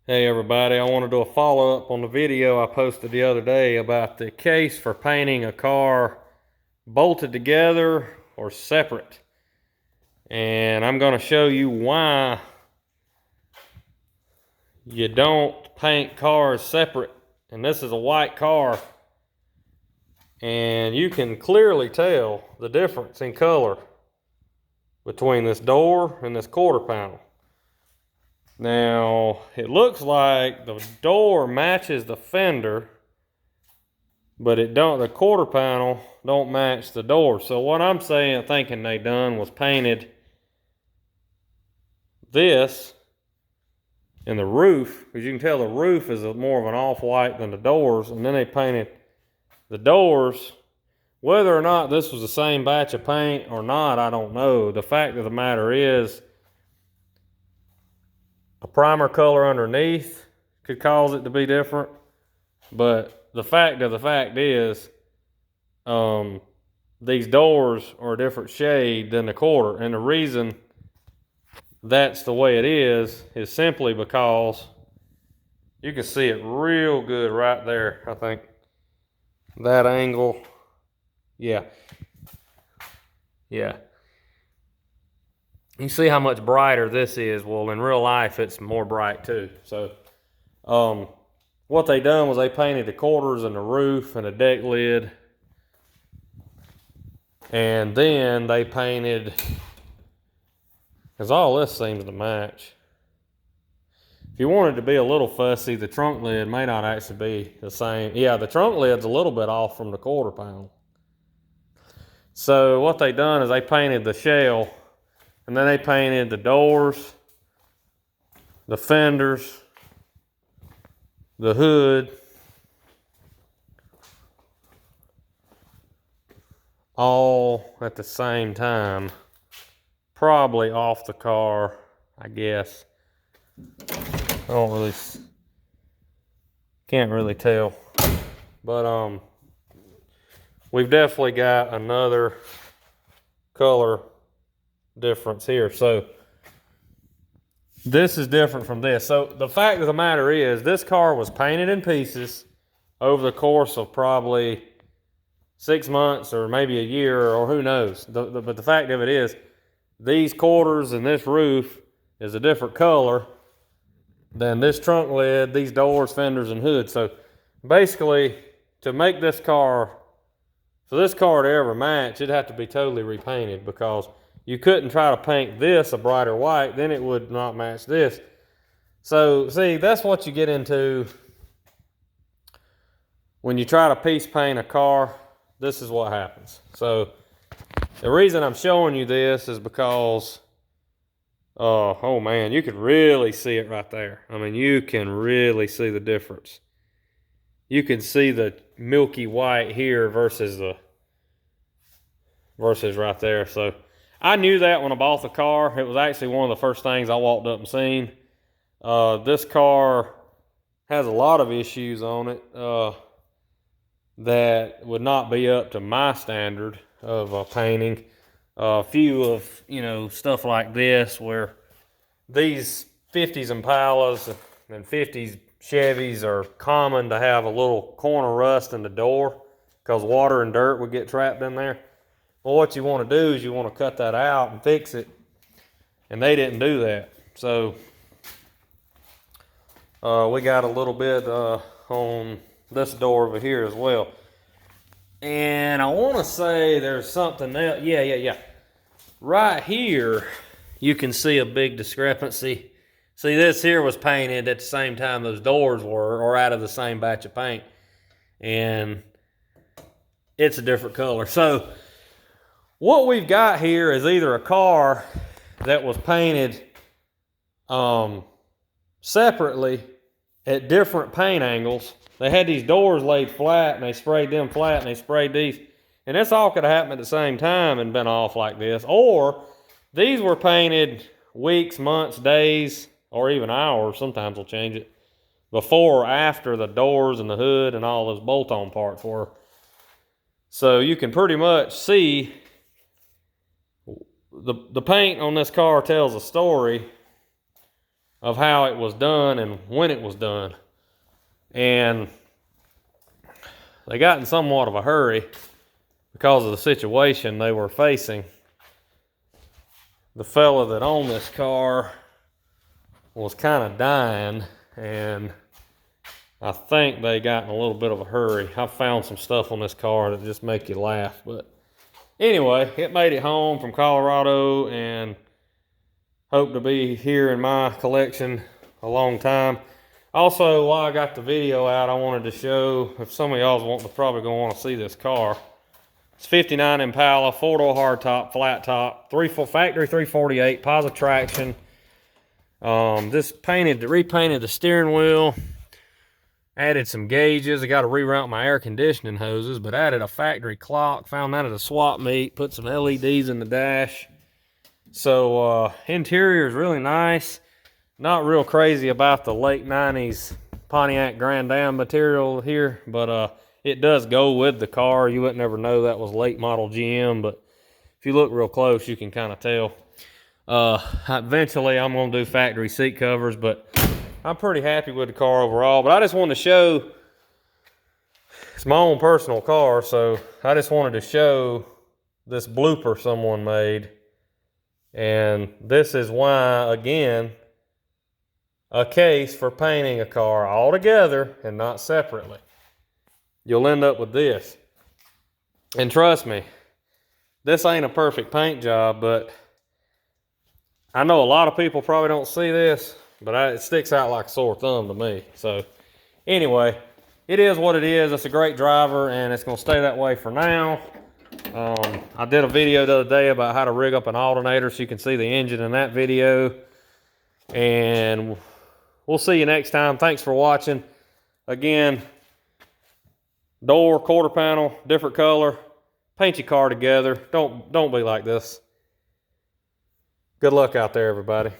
Hey everybody, I want to do a follow-up on the video I posted the other day about the case for painting a car bolted together or separate. And I'm going to show you why you don't paint cars separate. And this is a white car, and you can clearly tell the difference in color between this door and this quarter panel. Now, it looks like the door matches the fender, but the quarter panel don't match the door. So what I'm thinking they done was painted this in the roof, because you can tell the roof is more of an off-white than the doors, and then they painted the doors. Whether or not this was the same batch of paint or not, I don't know. The fact of the matter is, a primer color underneath could cause it to be different, but the fact of the fact is, these doors are a different shade than the quarter, and the reason that's the way it is simply because you can see it real good right there. I think that angle, yeah. You see how much brighter this is. Well, in real life, it's more bright too. So, what they done was they painted the quarters and the roof and the deck lid, and then they painted, because all this seems to match. If you wanted to be a little fussy, the trunk lid may not actually be the same. Yeah, the trunk lid's a little bit off from the quarter panel. So what they done is they painted the shell, and then they painted the doors, the fenders, the hood, all at the same time. Probably off the car, I guess. Can't really tell. But we've definitely got another color difference here. So this is different from this. So the fact of the matter is, this car was painted in pieces over the course of probably 6 months or maybe a year, or who knows. But the fact of it is, these quarters and this roof is a different color than this trunk lid, these doors, fenders, and hood. So basically, to make this car, for this car to ever match, it'd have to be totally repainted, because you couldn't try to paint this a brighter white, then it would not match this. So, see, that's what you get into when you try to piece paint a car. This is what happens. So, the reason I'm showing you this is because, oh man, you could really see it right there. I mean, you can really see the difference. You can see the milky white here versus right there. So, I knew that when I bought the car. It was actually one of the first things I walked up and seen. This car has a lot of issues on it that would not be up to my standard of painting. A few of, stuff like this, where these 50s Impalas and 50s Chevys are common to have a little corner rust in the door, because water and dirt would get trapped in there. Well, what you want to do is you want to cut that out and fix it, and they didn't do that. So we got a little bit on this door over here as well. And I want to say there's something else. Yeah. Right here, you can see a big discrepancy. See, this here was painted at the same time those doors were, or out of the same batch of paint. And it's a different color. So what we've got here is either a car that was painted separately at different paint angles. They had these doors laid flat, and they sprayed them flat, and they sprayed these. And this all could have happened at the same time and been off like this. Or these were painted weeks, months, days, or even hours, sometimes they'll change it, before or after the doors and the hood and all those bolt-on parts were. So you can pretty much see the paint on this car tells a story of how it was done and when it was done. And they got in somewhat of a hurry because of the situation they were facing. The fella that owned this car was kind of dying, and I think they got in a little bit of a hurry. I found some stuff on this car that just make you laugh. But anyway, it made it home from Colorado and hope to be here in my collection a long time. Also, while I got the video out, I wanted to show, if some of y'all want to probably gonna want to see this car. It's 59 Impala, 4-door hardtop, flat top, factory 348, positive traction. This repainted the steering wheel, added some gauges. I got to reroute my air conditioning hoses, but added a factory clock. Found that at a swap meet. Put some LEDs in the dash. So interior is really nice. Not real crazy about the late 90s Pontiac Grand Am material here, but it does go with the car. You wouldn't ever know that was late model GM, but if you look real close, you can kind of tell. Eventually, I'm going to do factory seat covers, but I'm pretty happy with the car overall. But I just wanted to show, it's my own personal car, so I just wanted to show this blooper someone made. And this is why, again, a case for painting a car all together and not separately. You'll end up with this. And trust me, this ain't a perfect paint job, but I know a lot of people probably don't see this, but it sticks out like a sore thumb to me. So anyway, it is what it is. It's a great driver, and it's going to stay that way for now. I did a video the other day about how to rig up an alternator, so you can see the engine in that video. And we'll see you next time. Thanks for watching. Again, door, quarter panel, different color. Paint your car together. Don't be like this. Good luck out there, everybody.